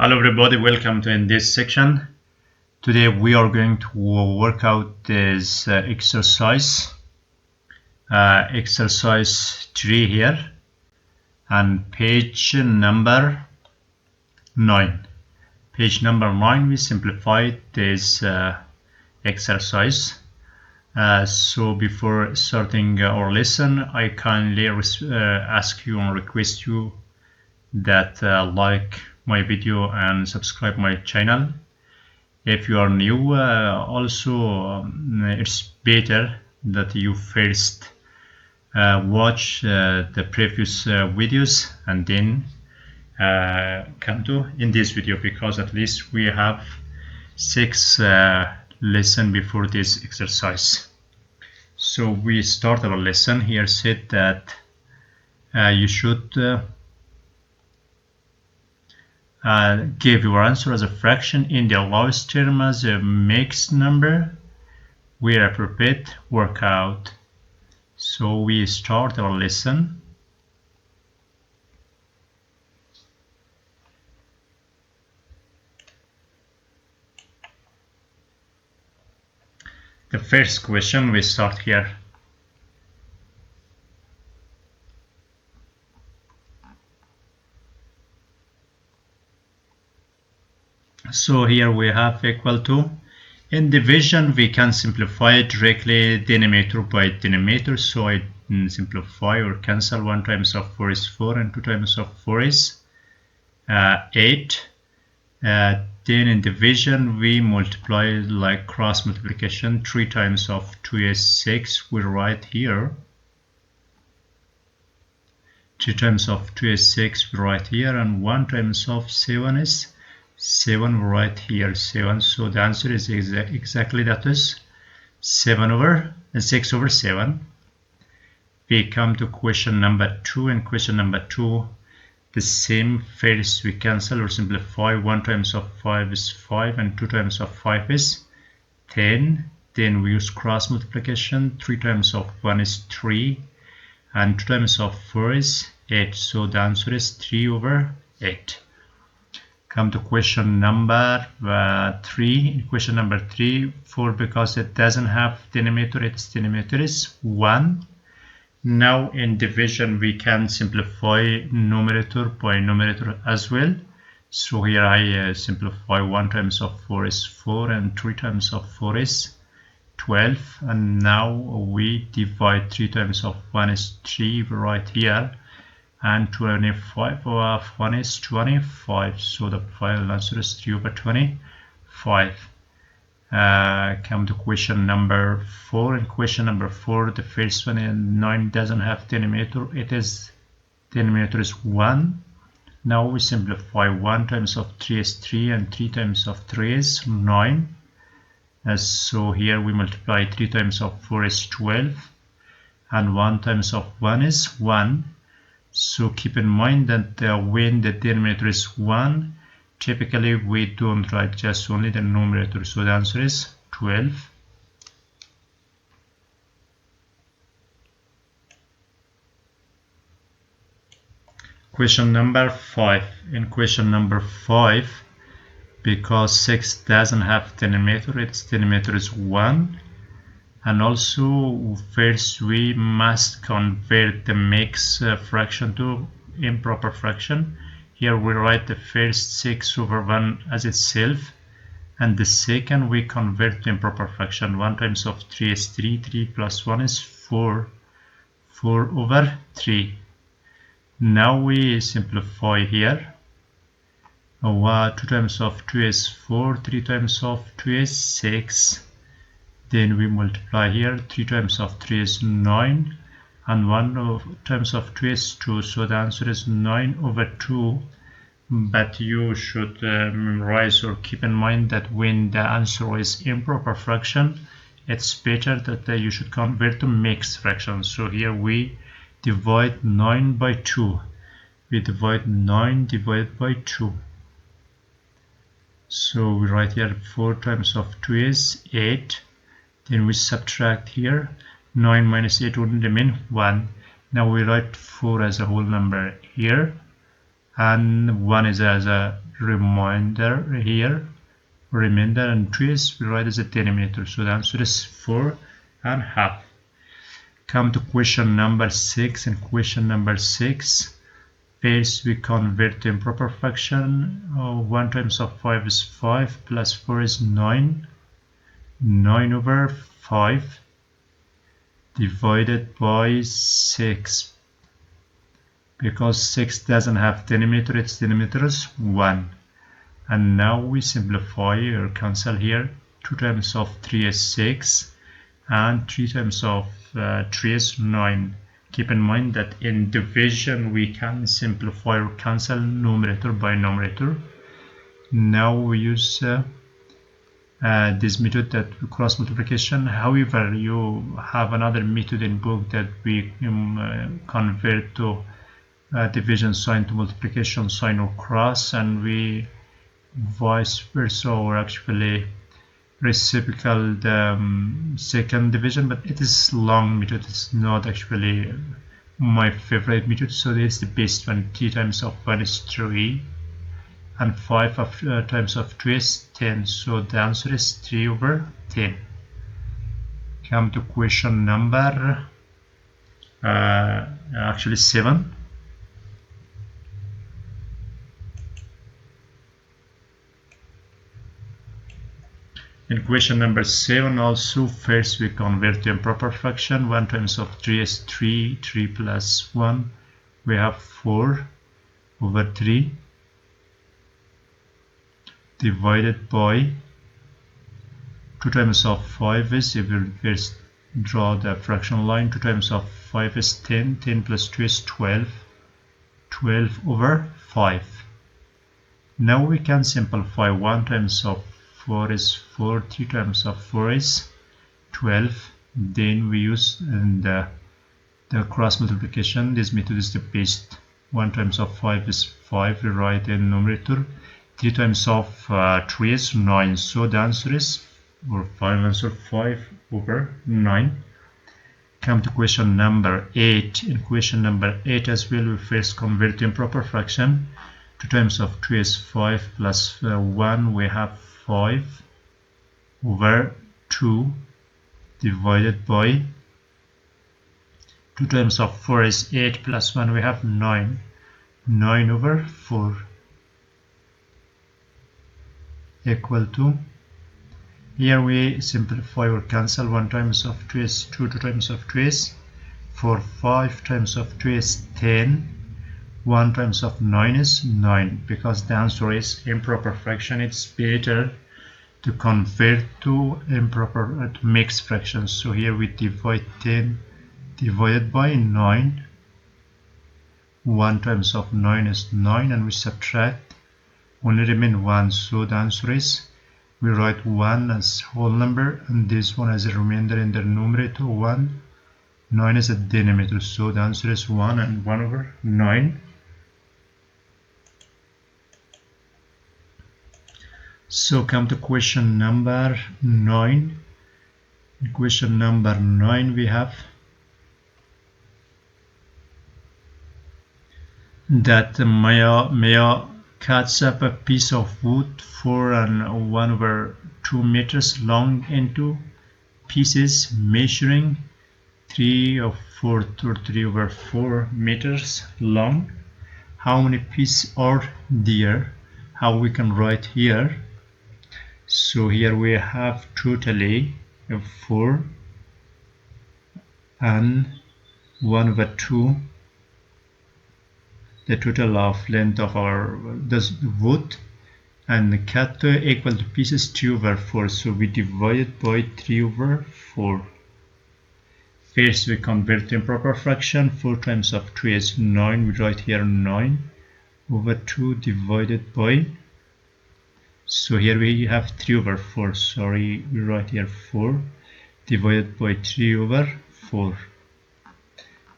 Hello everybody, welcome to in this section. Today we are going to work out this exercise 3 here and page number 9. Page number 9 we simplified this exercise. So before starting our lesson, I kindly ask you and request you that like my video and subscribe my channel. If you are new, also it's better that you first watch the previous videos and then come to in this video, because at least we have 6 lessons before this exercise. So we start our lesson. Here said that you should give your answer as a fraction in the lowest term as a mixed number where appropriate. Work out. So we start our lesson. The first question we start here. So here we have equal to. In division we can simplify directly denominator by denominator. So I simplify or cancel. 1 times of 4 is 4 and 2 times of 4 is 8. Then in division we multiply like cross multiplication. 3 times of 2 is 6. We write here. 3 times of 2 is 6. We write here. And 1 times of 7 is 7 right here, 7. So the answer is exactly that is 6 over 7. We come to question number 2. In question number 2, the same. First we cancel or simplify. 1 times of 5 is 5 and 2 times of 5 is 10. Then we use cross multiplication. 3 times of 1 is 3 and 2 times of 4 is 8. So the answer is 3 over 8. Come to question number 3. In question number 3, 4, because it doesn't have denominator, its denominator is 1. Now in division we can simplify numerator by numerator as well. So here I simplify. 1 times of 4 is 4 and 3 times of 4 is 12. And now we divide. 3 times of 1 is 3 right here. And 25 of 1 is 25. So the final answer is 3 over 25. Come to question number 4. In question number 4, the first one in 9 doesn't have denominator. Denominator is 1. Now we simplify. 1 times of 3 is 3 and 3 times of 3 is 9. So here we multiply. 3 times of 4 is 12 and 1 times of 1 is 1. So keep in mind that when the denominator is 1, typically we don't write just only the numerator. So the answer is 12. Question number 5. In question number 5, because 6 doesn't have denominator, its denominator is 1. And also first we must convert the mixed fraction to improper fraction. Here we write the first 6 over 1 as itself, and the second we convert to improper fraction. 1 times of 3 is 3, 3 plus 1 is 4, 4 over 3. Now we simplify here. 2 times of 2 is 4, 3 times of 2 is 6. Then we multiply here. 3 times of 3 is 9 and 1 times of 2 is 2. So the answer is 9 over 2. But you should memorize or keep in mind that when the answer is improper fraction, it's better that you should convert to mixed fraction. So here we divide 9 by 2. We divide 9 divided by 2. So we write here 4 times of 2 is 8. Then we subtract here. 9 minus 8 wouldn't remain 1. Now we write 4 as a whole number here, and 1 is as a remainder here, remainder, and 3s we write as a denominator. So the answer is 4.5. Come to question number 6. In question number 6, first we convert to improper fraction. 1 times of 5 is 5, plus 4 is 9. 9 over 5 divided by 6. Because 6 doesn't have denominator, its denominator is 1. And now we simplify or cancel here. 2 times of 3 is 6, and 3 times of 3 is 9. Keep in mind that in division we can simplify or cancel numerator by numerator. Now we use this method, that cross multiplication. However, you have another method in book that we convert to division sign to multiplication sign or cross, and we vice versa, or actually reciprocal the second division, but it is long method. It's not actually my favorite method, so it's the best one. 3 times of 1 is 3, and 5 times of 2 is 10. So the answer is 3 over 10. Come to question number 7. In question number 7 also, first we convert to improper fraction. 1 times of 3 is 3, 3 plus 1, we have 4 over 3, divided by 2 times of 5 is, if we first draw the fraction line, 2 times of 5 is 10, 10 plus 2 is 12, 12 over 5. Now we can simplify. 1 times of 4 is 4, 3 times of 4 is 12. Then we use the cross multiplication. This method is the best. 1 times of 5 is 5, we write in numerator. 3 times of 3 is 9. So the answer is, or final answer, 5 over 9. Come to question number 8. In question number 8 as well, we first convert to improper fraction. 2 times of 3 is 5, plus 1, we have 5 over 2, divided by 2 times of 4 is 8, plus 1, we have 9, 9 over 4, equal to, here we simplify or cancel. 1 times of 2 is 2, 2 times of 2 is 4, 5 times of 2 is 10, 1 times of 9 is 9. Because the answer is improper fraction, it's better to convert to improper, to mixed fractions. So here we divide 10 divided by 9. 1 times of 9 is 9, and we subtract, only remain 1. So the answer is, we write 1 as whole number, and this one as a remainder in the numerator, 1. 9 is a denominator, so the answer is 1 and 1 over 9. So come to question number 9. In question number 9 we have that Maya cuts up a piece of wood 4 and 1 over 2 meters long into pieces measuring 3 or 4 or 3 over 4 meters long. How many pieces are there? How we can write here? So here we have totally 4 and 1 over 2, the total of length of our wood, and cut equal to pieces 2 over 4. So we divide it by 3 over 4. First we convert to improper fraction. 4 times of 2 is 9, we write here 9 over 2 divided by, so here we have 3 over 4, sorry, we write here 4 divided by 3 over 4.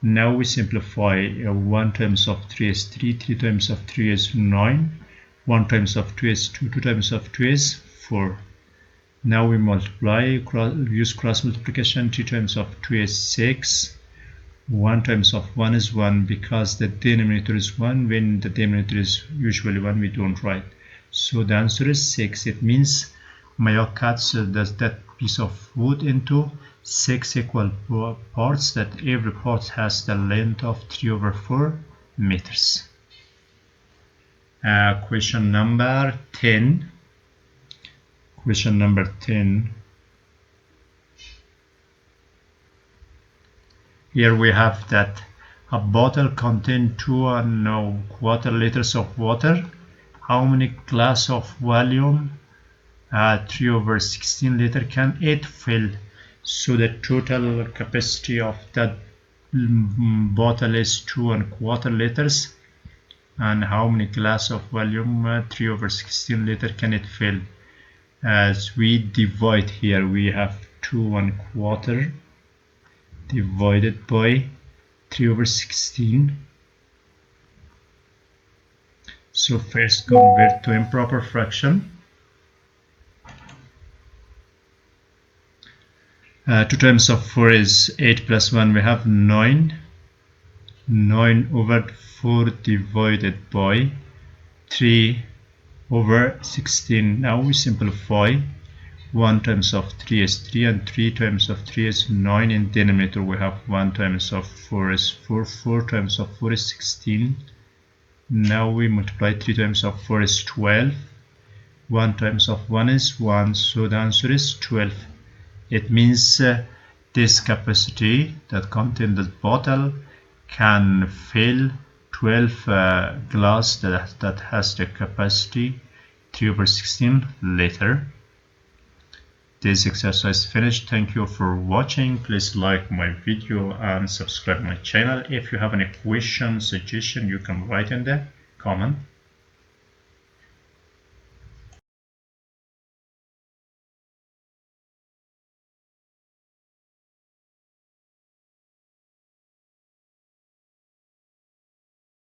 Now we simplify. 1 times of 3 is 3, 3 times of 3 is 9, 1 times of 2 is 2, 2 times of 2 is 4. Now we multiply, use cross multiplication. 3 times of 2 is 6, 1 times of 1 is 1, because the denominator is 1. When the denominator is usually 1, we don't write. So the answer is 6. It means Maya cuts that piece of wood into 6 equal parts, that every part has the length of 3/4 meters. Question number 10. Question number 10. Here we have that a bottle contains 2¼ liters of water. How many glass of volume 3/16 liter can it fill? So the total capacity of that bottle is 2¼ liters. And how many glass of volume 3/16 liter can it fill? As we divide here, we have 2¼ divided by 3/16. So first convert to improper fraction. 2 times of 4 is 8 plus 1. We have 9. 9/4 divided by 3/16. Now we simplify. 1 times of 3 is 3, and 3 times of 3 is 9. In denominator we have 1 times of 4 is 4. 4 times of 4 is 16. Now we multiply. 3 times of 4 is 12. 1 times of 1 is 1. So the answer is 12. It means this capacity that contains this bottle can fill 12 glass that has the capacity 3/16 liter. This exercise finished. Thank you for watching. Please like my video and subscribe my channel. If you have any questions, suggestion, you can write in the comment.